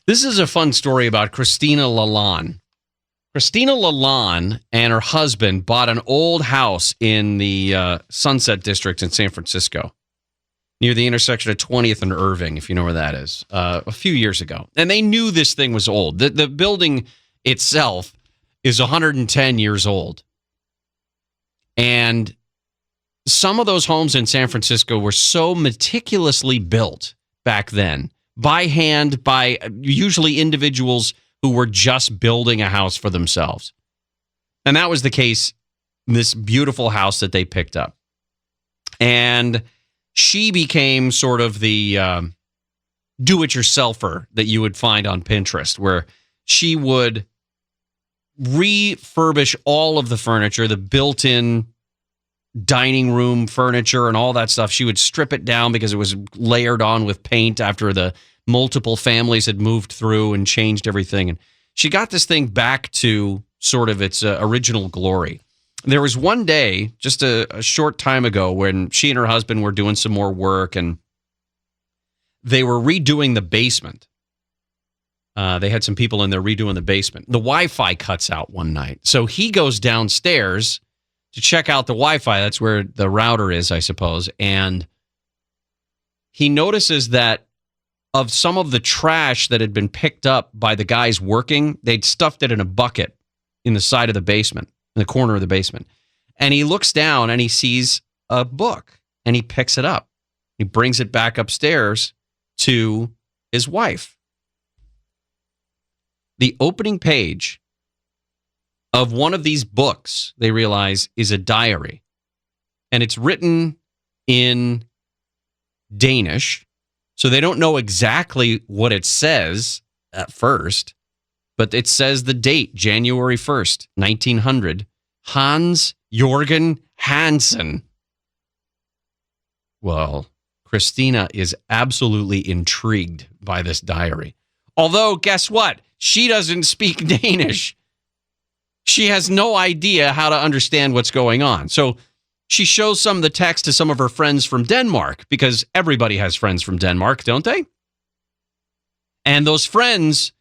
This is a fun story about Christina Lalonde. Christina Lalonde and her husband bought an old house in the Sunset District in San Francisco, near the intersection of 20th and Irving, if you know where that is, a few years ago. And they knew this thing was old. The building itself is 110 years old. And some of those homes in San Francisco were so meticulously built back then, by hand, by usually individuals who were just building a house for themselves. And that was the case in this beautiful house that they picked up. And she became sort of the do-it-yourselfer that you would find on Pinterest, where she would refurbish all of the furniture, the built-in dining room furniture and all that stuff. She would strip it down because it was layered on with paint after the multiple families had moved through and changed everything. And she got this thing back to sort of its original glory. There was one day, just a short time ago, when she and her husband were doing some more work and they were redoing the basement. They had some people in there redoing the basement. The Wi-Fi cuts out one night. So he goes downstairs to check out the Wi-Fi. That's where the router is, I suppose. And he notices that of some of the trash that had been picked up by the guys working, they'd stuffed it in a bucket in the side of the basement, in the corner of the basement. And he looks down and he sees a book and he picks it up. He brings it back upstairs to his wife. The opening page of one of these books, they realize, is a diary. And it's written in Danish. So they don't know exactly what it says at first, but it says the date, January 1st, 1900, Hans Jorgen Hansen. Well, Christina is absolutely intrigued by this diary. Although, guess what? She doesn't speak Danish. She has no idea how to understand what's going on. So she shows some of the text to some of her friends from Denmark, because everybody has friends from Denmark, don't they? And those friends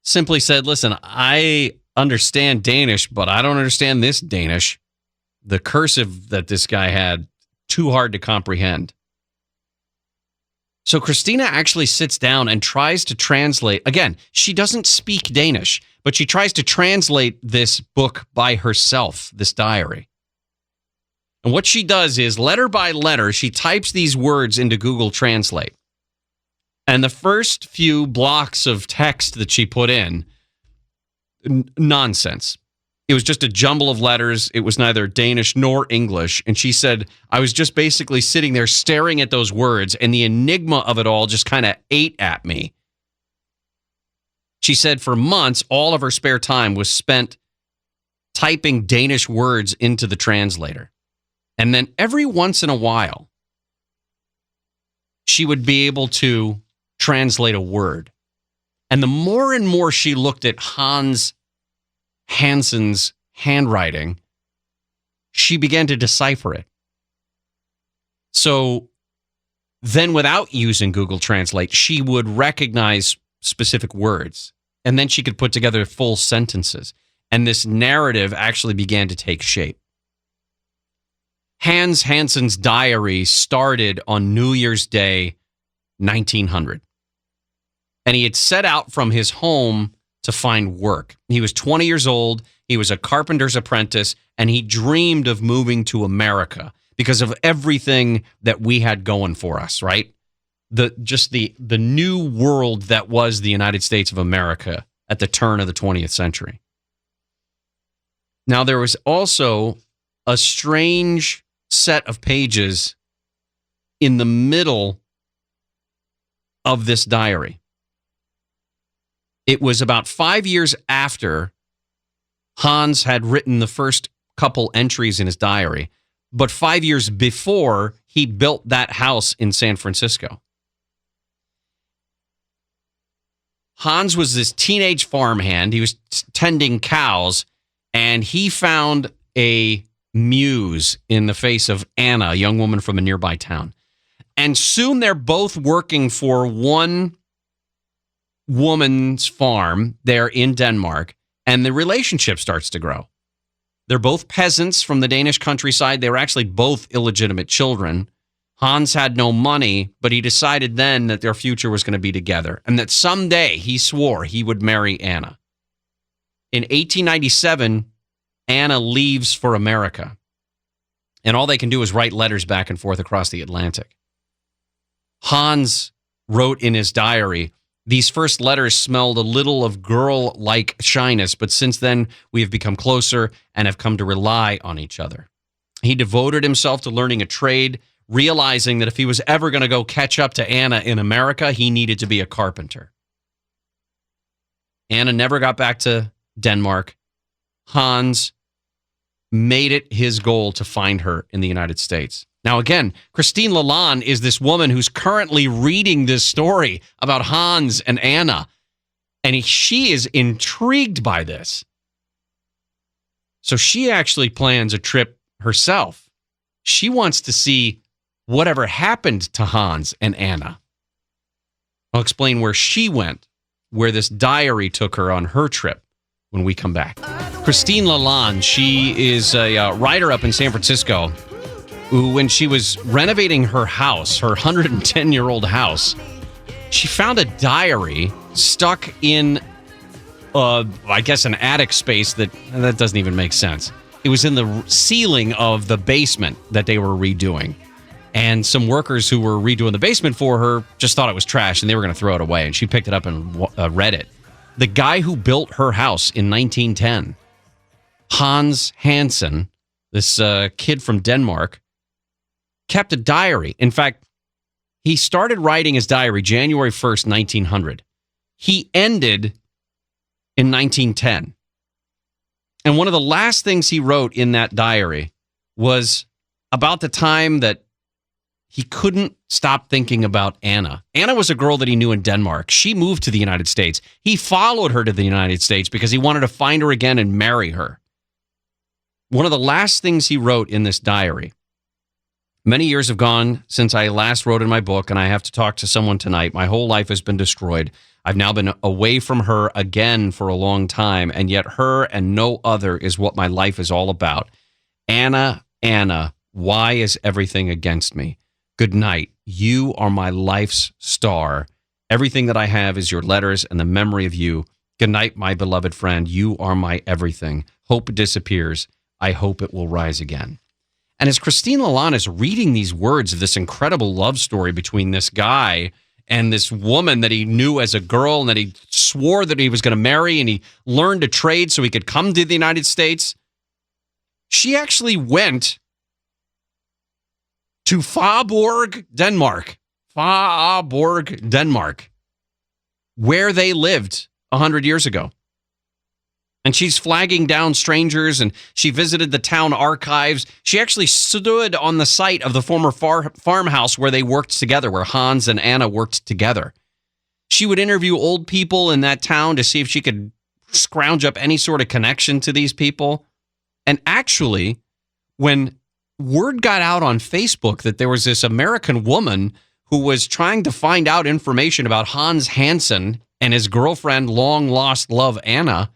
simply said, listen, I understand Danish, but I don't understand this Danish. The cursive that this guy had, too hard to comprehend. So Christina actually sits down and tries to translate. Again, she doesn't speak Danish, but she tries to translate this book by herself, this diary. And what she does is, letter by letter, she types these words into Google Translate. And the first few blocks of text that she put in, nonsense. It was just a jumble of letters. It was neither Danish nor English. And she said, I was just basically sitting there staring at those words, and the enigma of it all just kind of ate at me. She said for months, all of her spare time was spent typing Danish words into the translator. And then every once in a while, she would be able to translate a word. And the more and more she looked at Hans Hansen's handwriting, she began to decipher it. So then, without using Google Translate, she would recognize specific words. And then she could put together full sentences. And this narrative actually began to take shape. Hans Hansen's diary started on New Year's Day, 1900. And he had set out from his home to find work. He was 20 years old. He was a carpenter's apprentice, and he dreamed of moving to America because of everything that we had going for us, right? The new world that was the United States of America at the turn of the 20th century. Now, there was also a strange set of pages in the middle of this diary. It was about 5 years after Hans had written the first couple entries in his diary, but 5 years before he built that house in San Francisco. Hans was this teenage farmhand. He was tending cows, and he found a muse in the face of Anna, a young woman from a nearby town. And soon they're both working for one woman's farm there in Denmark, and the relationship starts to grow. They're both peasants from the Danish countryside. They were actually both illegitimate children. Hans had no money, but he decided then that their future was going to be together and that someday he swore he would marry Anna. In 1897, Anna leaves for America, and all they can do is write letters back and forth across the Atlantic. Hans wrote in his diary, "These first letters smelled a little of girl-like shyness, but since then we have become closer and have come to rely on each other." He devoted himself to learning a trade, realizing that if he was ever going to go catch up to Anna in America, he needed to be a carpenter. Anna never got back to Denmark. Hans made it his goal to find her in the United States. Now, again, Christine Lalonde is this woman who's currently reading this story about Hans and Anna, and she is intrigued by this. So she actually plans a trip herself. She wants to see whatever happened to Hans and Anna. I'll explain where she went, where this diary took her on her trip when we come back. Christine Lalonde, she is a writer up in San Francisco who, when she was renovating her house, her 110-year-old house, she found a diary stuck in, I guess, an attic space that doesn't even make sense. It was in the ceiling of the basement that they were redoing. And some workers who were redoing the basement for her just thought it was trash and they were going to throw it away. And she picked it up and read it. The guy who built her house in 1910, Hans Hansen, this kid from Denmark, kept a diary. In fact, he started writing his diary January 1st, 1900. He ended in 1910. And one of the last things he wrote in that diary was about the time that he couldn't stop thinking about Anna. Anna was a girl that he knew in Denmark. She moved to the United States. He followed her to the United States because he wanted to find her again and marry her. One of the last things he wrote in this diary: "Many years have gone since I last wrote in my book, and I have to talk to someone tonight. My whole life has been destroyed. I've now been away from her again for a long time, and yet her and no other is what my life is all about. Anna, Anna, why is everything against me? Good night. You are my life's star. Everything that I have is your letters and the memory of you. Good night, my beloved friend. You are my everything. Hope disappears. I hope it will rise again." And as Christine Lalonde is reading these words of this incredible love story between this guy and this woman that he knew as a girl and that he swore that he was going to marry, and he learned a trade so he could come to the United States, she actually went to Faaborg, Denmark. Faaborg, Denmark, where they lived 100 years ago. And she's flagging down strangers, and she visited the town archives. She actually stood on the site of the former farmhouse where they worked together, where Hans and Anna worked together. She would interview old people in that town to see if she could scrounge up any sort of connection to these people. And actually, when word got out on Facebook that there was this American woman who was trying to find out information about Hans Hansen and his girlfriend, long-lost love Anna,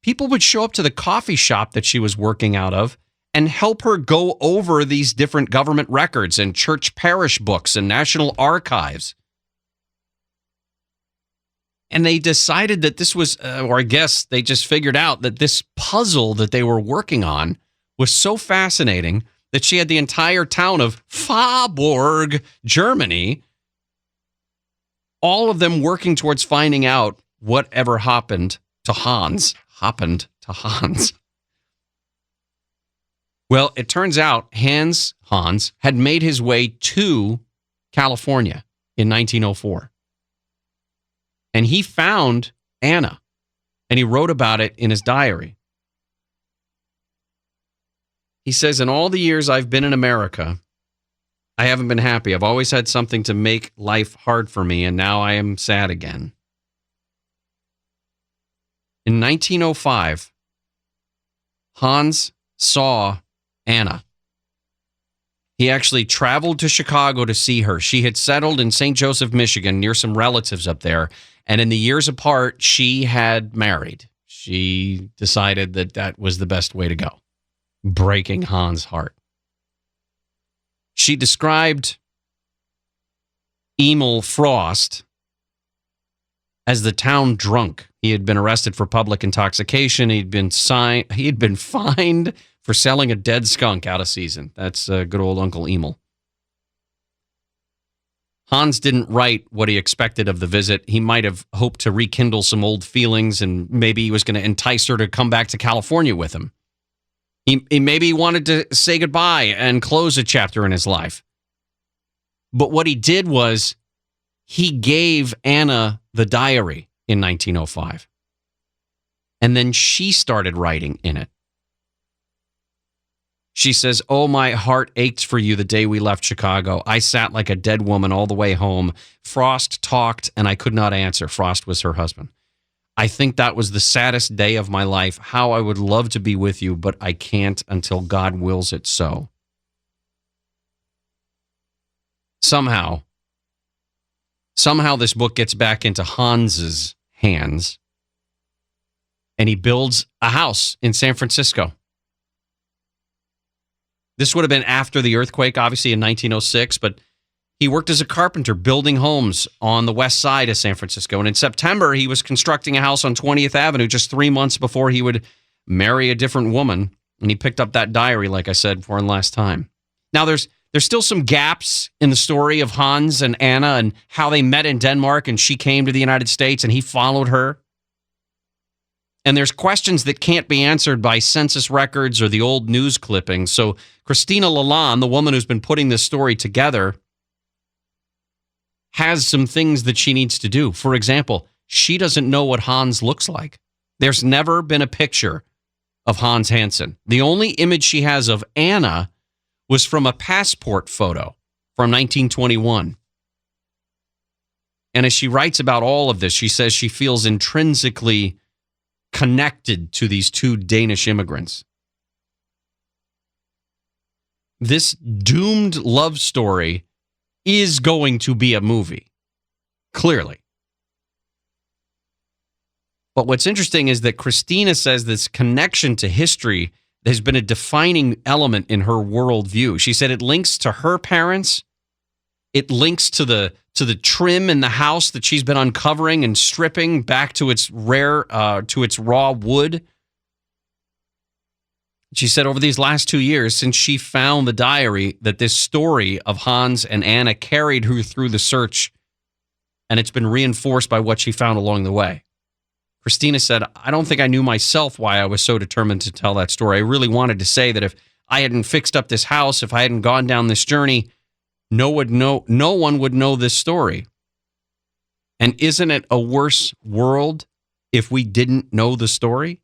people would show up to the coffee shop that she was working out of and help her go over these different government records and church parish books and national archives. And they decided that this was, or I guess they just figured out that this puzzle that they were working on was so fascinating that she had the entire town of Faaborg, Germany, all of them working towards finding out whatever happened to Hans. Well, it turns out Hans had made his way to California in 1904. And he found Anna, and he wrote about it in his diary. He says, "In all the years I've been in America, I haven't been happy. I've always had something to make life hard for me, and now I am sad again." In 1905, Hans saw Anna. He actually traveled to Chicago to see her. She had settled in St. Joseph, Michigan, near some relatives up there. And in the years apart, she had married. She decided that that was the best way to go, breaking Hans' heart. She described Emil Frost as the town drunk. He had been arrested for public intoxication. He had been fined for selling a dead skunk out of season. That's good old Uncle Emil. Hans didn't write what he expected of the visit. He might have hoped to rekindle some old feelings, and maybe he was going to entice her to come back to California with him. He maybe wanted to say goodbye and close a chapter in his life. But what he did was he gave Anna the diary in 1905. And then she started writing in it. She says, "Oh, my heart ached for you the day we left Chicago. I sat like a dead woman all the way home. Frost talked and I could not answer." Frost was her husband. "I think that was the saddest day of my life. How I would love to be with you, but I can't until God wills it so." Somehow this book gets back into Hans's hands, and he builds a house in San Francisco. This would have been after the earthquake, obviously, in 1906, but he worked as a carpenter building homes on the west side of San Francisco. And in September, he was constructing a house on 20th Avenue just 3 months before he would marry a different woman. And he picked up that diary, like I said, for one last time. Now, there's still some gaps in the story of Hans and Anna and how they met in Denmark and she came to the United States and he followed her. And there's questions that can't be answered by census records or the old news clippings. So Christina Lalonde, the woman who's been putting this story together, has some things that she needs to do. For example, she doesn't know what Hans looks like. There's never been a picture of Hans Hansen. The only image she has of Anna was from a passport photo from 1921. And as she writes about all of this, she says she feels intrinsically connected to these two Danish immigrants. This doomed love story is going to be a movie, clearly. But what's interesting is that Christina says this connection to history has been a defining element in her worldview. She said it links to her parents. It links to the trim in the house that she's been uncovering and stripping back to its raw wood. She said over these last 2 years, since she found the diary, that this story of Hans and Anna carried her through the search, and it's been reinforced by what she found along the way. Christina said, "I don't think I knew myself why I was so determined to tell that story. I really wanted to say that if I hadn't fixed up this house, if I hadn't gone down this journey, no one would know this story. And isn't it a worse world if we didn't know the story?"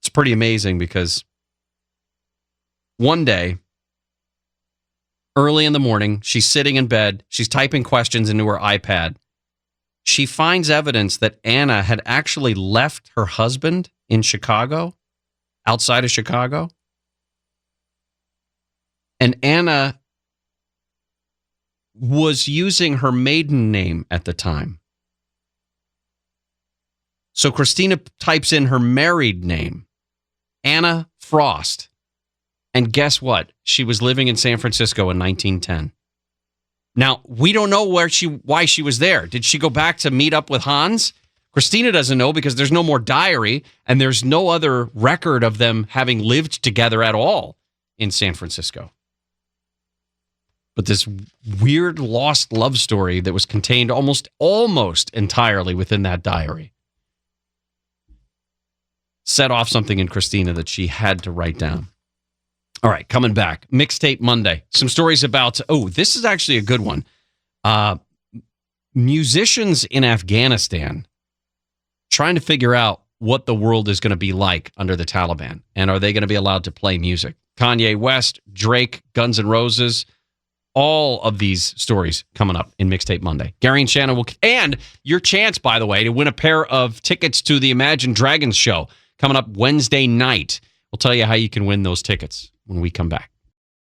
It's pretty amazing because one day, early in the morning, she's sitting in bed, she's typing questions into her iPad. She finds evidence that Anna had actually left her husband in Chicago, outside of Chicago. And Anna was using her maiden name at the time. So Christina types in her married name, Anna Frost. And guess what? She was living in San Francisco in 1910. Now, we don't know why she was there. Did she go back to meet up with Hans? Christina doesn't know because there's no more diary and there's no other record of them having lived together at all in San Francisco. But this weird lost love story that was contained almost entirely within that diary set off something in Christina that she had to write down. All right, coming back. Mixtape Monday. Some stories about, this is actually a good one. Musicians in Afghanistan trying to figure out what the world is going to be like under the Taliban. And are they going to be allowed to play music? Kanye West, Drake, Guns N' Roses, all of these stories coming up in Mixtape Monday. Gary and Shannon and your chance, by the way, to win a pair of tickets to the Imagine Dragons show coming up Wednesday night. We'll tell you how you can win those tickets when we come back.